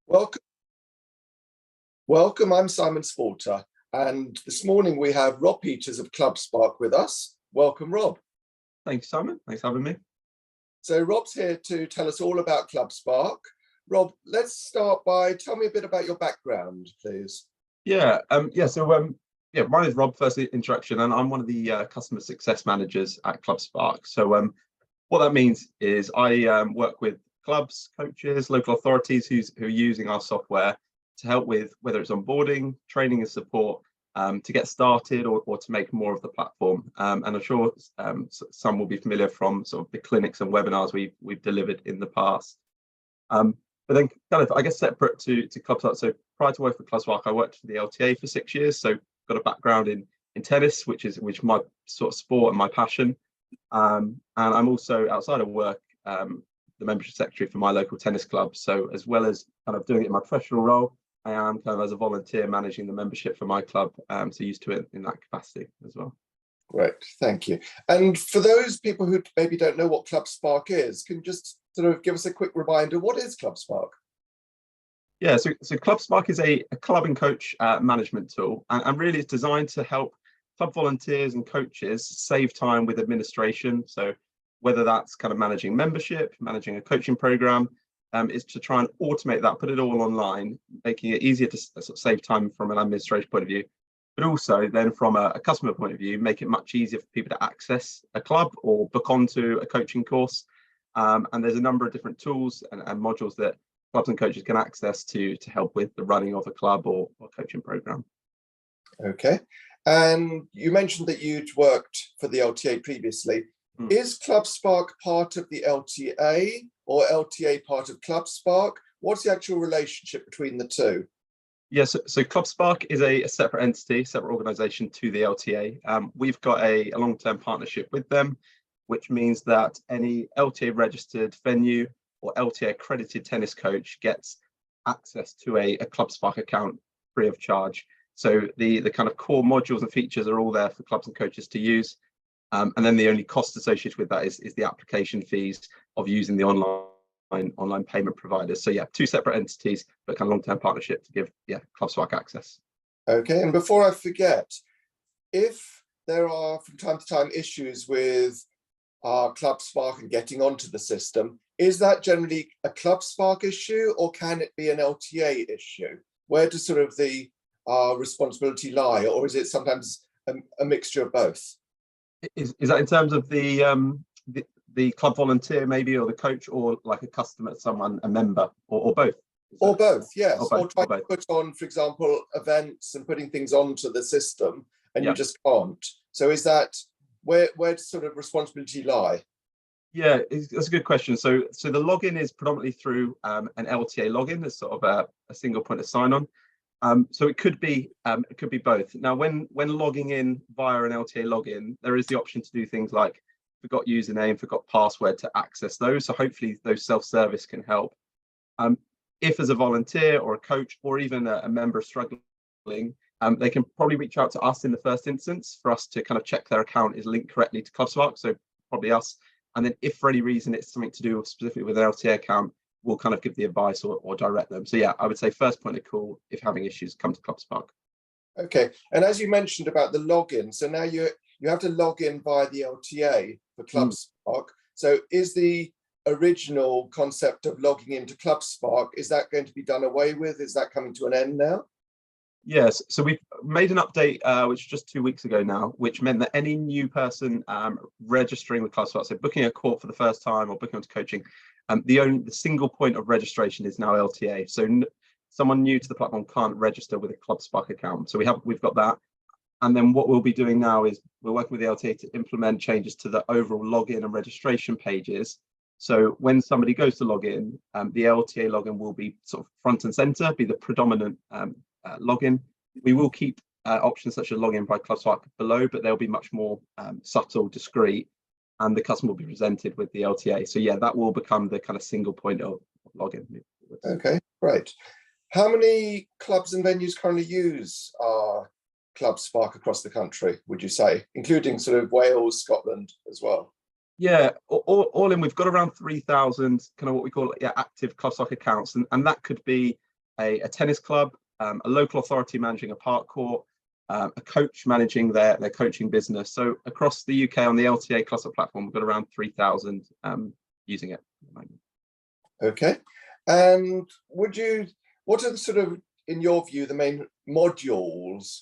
Welcome, welcome. I'm Simon Spalter, and this morning we have Rob Peters of Clubspark with us. Welcome, Rob. Thanks, Simon. Thanks for having me. So Rob's here to tell us all about Clubspark. Rob, let's start by tell me a bit about your background, please. My name is Rob. First introduction, and I'm one of the customer success managers at Clubspark. So what that means is I work with clubs, coaches, local authorities who are using our software to help with whether it's onboarding, training and support to get started or to make more of the platform. And I'm sure some will be familiar from sort of the clinics and webinars we've delivered in the past. But then kind of, I guess, separate to Clubspark. So prior to working for Clubspark, I worked for the LTA for 6 years. So got a background in tennis, which is my sort of sport and my passion. And I'm also, outside of work, the membership secretary for my local tennis club. So as well as kind of doing it in my professional role, I am kind of as a volunteer managing the membership for my club. So used to it in that capacity as well. Great, thank you. And for those people who maybe don't know what Clubspark is, can you just sort of give us a quick reminder, what is Clubspark? Yeah, so Clubspark is a club and coach management tool, and really it's designed to help club volunteers and coaches save time with administration. So whether that's kind of managing membership, managing a coaching program, is to try and automate that, put it all online, making it easier to sort of save time from an administration point of view, but also then from a customer point of view, make it much easier for people to access a club or book onto a coaching course. And there's a number of different tools and modules that clubs and coaches can access to help with the running of a club or coaching program. Okay. And you mentioned that you'd worked for the LTA previously. Is Clubspark part of the LTA or LTA part of Clubspark? What's the actual relationship between the two? Yes, so Clubspark is a separate entity, separate organisation to the LTA. We've got a long-term partnership with them, which means that any LTA registered venue or LTA accredited tennis coach gets access to a Clubspark account free of charge. So the kind of core modules and features are all there for clubs and coaches to use. And then the only cost associated with that is the application fees of using the online payment providers. So yeah, two separate entities, but kind of long-term partnership to give Clubspark access. Okay, and before I forget, if there are from time to time issues with Clubspark and getting onto the system, is that generally a Clubspark issue or can it be an LTA issue? Where does sort of the responsibility lie, or is it sometimes a mixture of both? Is that in terms of the club volunteer maybe, or the coach, or like a customer, someone, a member, or both? Or both, yes. Or trying to put on, for example, events and putting things onto the system and you just can't. So is that, where does sort of responsibility lie? Yeah, that's a good question. So the login is predominantly through an LTA login as sort of a single point of sign-on. So it could be both. Now, when logging in via an LTA login, there is the option to do things like forgot username, forgot password to access those. So hopefully those self-service can help. If as a volunteer or a coach or even a member struggling, they can probably reach out to us in the first instance for us to kind of check their account is linked correctly to Clubspark. So probably us. And then if for any reason it's something to do specifically with an LTA account, we'll kind of give the advice or direct them. So yeah, I would say first point of call, if having issues, come to Clubspark. Okay, and as you mentioned about the login, so now you have to log in via the LTA for Clubspark. So is the original concept of logging into Clubspark, is that going to be done away with? Is that coming to an end now? Yes, so we've made an update, which was just 2 weeks ago now, which meant that any new person registering with Clubspark, so booking a court for the first time or booking onto coaching, the single point of registration is now LTA. So someone new to the platform can't register with a Clubspark account. So we've got that. And then what we'll be doing now is we're working with the LTA to implement changes to the overall login and registration pages. So when somebody goes to log in, the LTA login will be sort of front and center, be the predominant login. We will keep options such as login by Clubspark below, but they'll be much more subtle, discreet, and the customer will be presented with the LTA. So yeah, that will become the kind of single point of login. Okay, great. How many clubs and venues currently use Clubspark across the country, would you say, including sort of Wales, Scotland as well? Yeah, all in, we've got around 3,000 kind of what we call active Clubspark accounts, and that could be a tennis club, a local authority managing a park court, a coach managing their coaching business. So across the UK on the LTA cluster platform, we've got around 3,000 using it at the moment. Okay. And what are the sort of, in your view, the main modules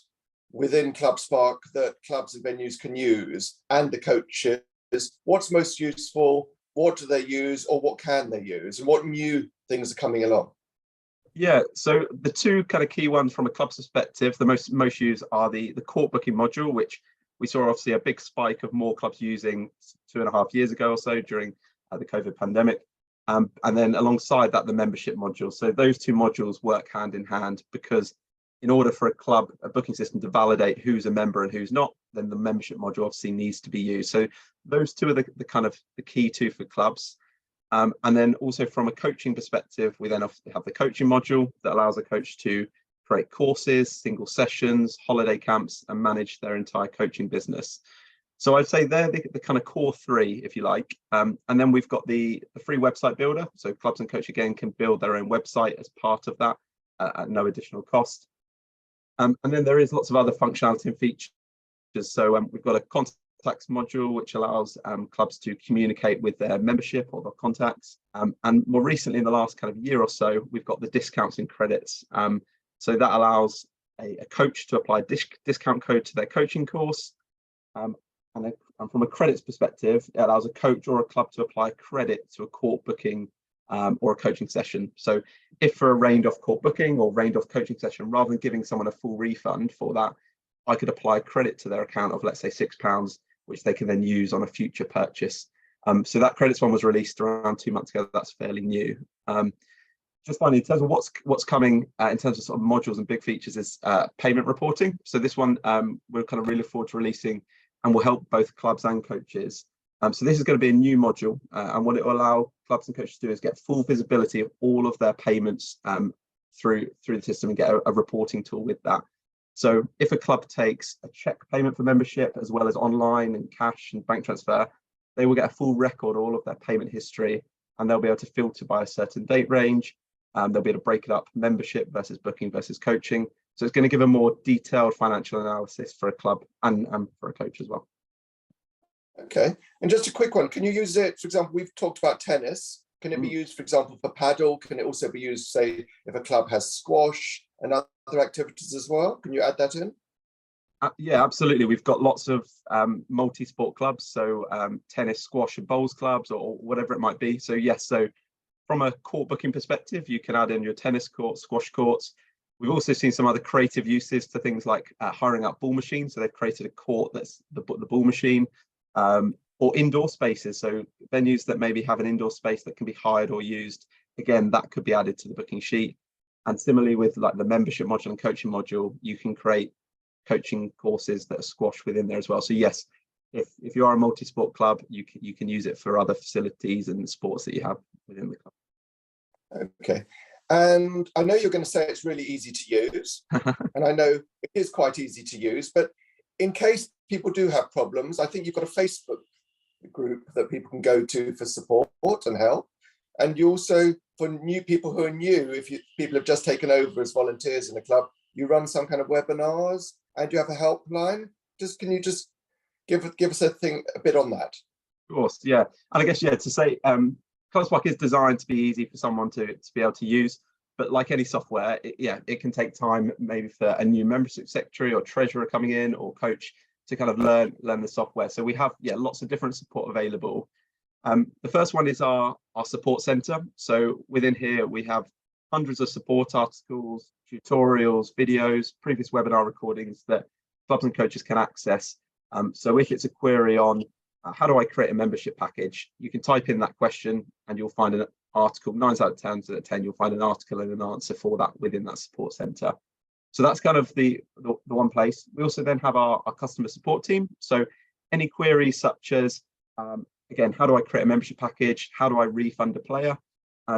within Clubspark that clubs and venues can use, and the coaches? What's most useful? What do they use, or what can they use, and what new things are coming along? Yeah, so the two kind of key ones from a club's perspective, the most used are the court booking module, which we saw obviously a big spike of more clubs using 2.5 years ago or so during the COVID pandemic. And then alongside that, the membership module. So those two modules work hand in hand, because in order for a booking system to validate who's a member and who's not, then the membership module obviously needs to be used. So those two are the kind of the key two for clubs. And then also from a coaching perspective, we then have the coaching module that allows a coach to create courses, single sessions, holiday camps, and manage their entire coaching business. So I'd say they're the kind of core three, if you like. And then we've got the free website builder. So clubs and coaches, again, can build their own website as part of that at no additional cost. And then there is lots of other functionality and features. So we've got a contacts module, which allows clubs to communicate with their membership or their contacts. And more recently, in the last kind of year or so, we've got the discounts and credits. So that allows a coach to apply a discount code to their coaching course. And from a credits perspective, it allows a coach or a club to apply credit to a court booking or a coaching session. So if for a rained off court booking or rained off coaching session, rather than giving someone a full refund for that, I could apply credit to their account of, let's say, £6, which they can then use on a future purchase. So that credits one was released around 2 months ago. That's fairly new. Just finally, in terms of what's coming in terms of sort of modules and big features is payment reporting. So this one we're kind of really look forward to releasing, and will help both clubs and coaches. So this is going to be a new module, and what it will allow clubs and coaches to do is get full visibility of all of their payments through the system, and get a reporting tool with that. So if a club takes a check payment for membership, as well as online and cash and bank transfer, they will get a full record of all of their payment history, and they'll be able to filter by a certain date range. They'll be able to break it up, membership versus booking versus coaching. So it's going to give a more detailed financial analysis for a club and for a coach as well. Okay, and just a quick one. Can you use it, for example, we've talked about tennis. Can it be used, for example, for paddle? Can it also be used, say, if a club has squash and other activities as well? Can you add that in? Yeah, absolutely. We've got lots of multi-sport clubs, so tennis, squash and bowls clubs, or whatever it might be. So yes, so from a court booking perspective, you can add in your tennis courts, squash courts. We've also seen some other creative uses for things like hiring out ball machines. So they've created a court that's the ball machine, or indoor spaces. So venues that maybe have an indoor space that can be hired or used. Again, that could be added to the booking sheet. And similarly with like the membership module and coaching module, you can create coaching courses that are squashed within there as well. So yes, if you are a multi-sport club, you can use it for other facilities and sports that you have within the club. Okay. And I know you're going to say it's really easy to use, and I know it is quite easy to use, but in case people do have problems, I think you've got a Facebook group that people can go to for support and help. And you also, for new people who are new, if people have just taken over as volunteers in a club, you run some kind of webinars and you have a helpline. Can you just give us a bit on that? Of course, yeah. And I guess, yeah, to say, Clubspark is designed to be easy for someone to be able to use, but like any software, it can take time, maybe for a new membership secretary or treasurer coming in or coach to kind of learn the software. So we have lots of different support available. The first one is our support center. So within here we have hundreds of support articles, tutorials, videos, previous webinar recordings that clubs and coaches can access. So if it's a query on how do I create a membership package, you can type in that question and you'll find an article. 9 out of 10, you'll find an article and an answer for that within that support center. So that's kind of the one place. We also then have our customer support team. So any queries such as, again, how do I create a membership package? How do I refund a player?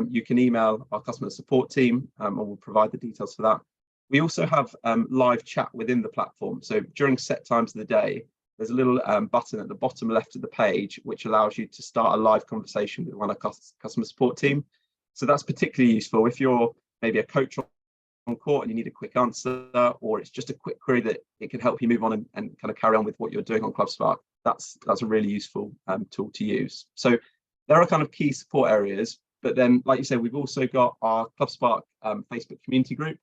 You can email our customer support team and we'll provide the details for that. We also have live chat within the platform. So during set times of the day, there's a little button at the bottom left of the page, which allows you to start a live conversation with one of our customer support team. So that's particularly useful if you're maybe a coach court and you need a quick answer, or it's just a quick query that it can help you move on and kind of carry on with what you're doing on Clubspark, that's a really useful tool to use. So there are kind of key support areas, but then, like you said, we've also got our Clubspark Facebook community group.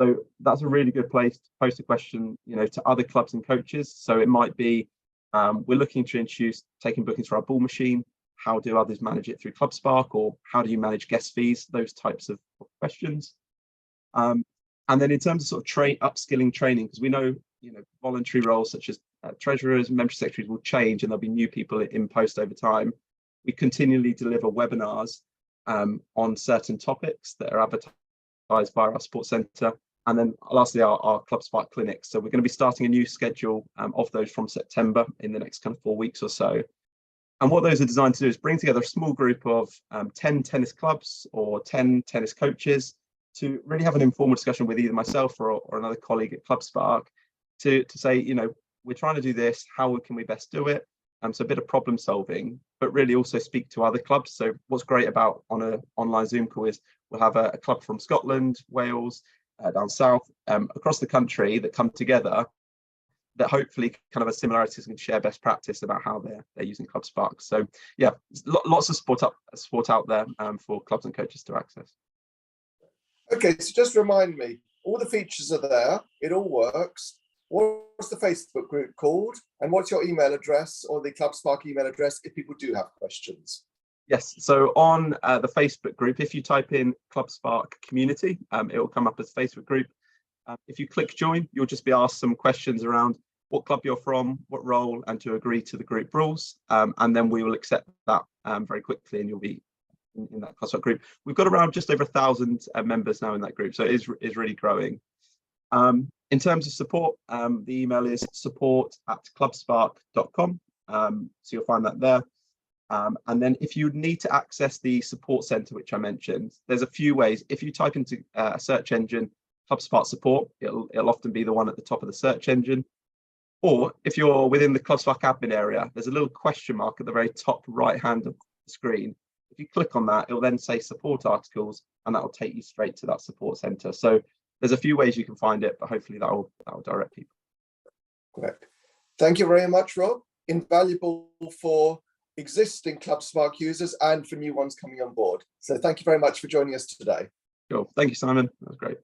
So that's a really good place to post a question, to other clubs and coaches. So it might be, we're looking to introduce taking bookings for our ball machine. How do others manage it through Clubspark, or how do you manage guest fees? Those types of questions. And then in terms of sort of upskilling training, because we know, voluntary roles such as treasurers and membership secretaries will change, and there'll be new people in post over time. We continually deliver webinars on certain topics that are advertised via our support centre. And then lastly, our Clubspark clinics. So we're going to be starting a new schedule of those from September in the next kind of 4 weeks or so. And what those are designed to do is bring together a small group of 10 tennis clubs or 10 tennis coaches to really have an informal discussion with either myself or another colleague at Clubspark to say, we're trying to do this, how can we best do it? So a bit of problem solving, but really also speak to other clubs. So what's great about on an online Zoom call is we'll have a club from Scotland, Wales, down south, across the country that come together that hopefully kind of have similarities and share best practice about how they're using Clubspark. So yeah, lots of support out there for clubs and coaches to access. Okay, so just remind me, all the features are there, it all works. What's the Facebook group called? And what's your email address or the Clubspark email address if people do have questions? Yes, so on the Facebook group, if you type in Clubspark community, it will come up as Facebook group. If you click join, you'll just be asked some questions around what club you're from, what role, and to agree to the group rules. And then we will accept that very quickly, and you'll be in that Clubspark group. We've got around just over 1,000 members now in that group, so it is really growing. In terms of support, the email is support@clubspark.com. So you'll find that there. And then if you need to access the support center, which I mentioned, there's a few ways. If you type into a search engine, Clubspark support, it'll often be the one at the top of the search engine. Or if you're within the Clubspark admin area, there's a little question mark at the very top right hand of the screen. If you click on that, it'll then say support articles, and that will take you straight to that support center. So there's a few ways you can find it, but hopefully that will direct people. Correct. Thank you very much, Rob. Invaluable for existing Clubspark users and for new ones coming on board. So thank you very much for joining us today. Cool. Thank you, Simon. That was great.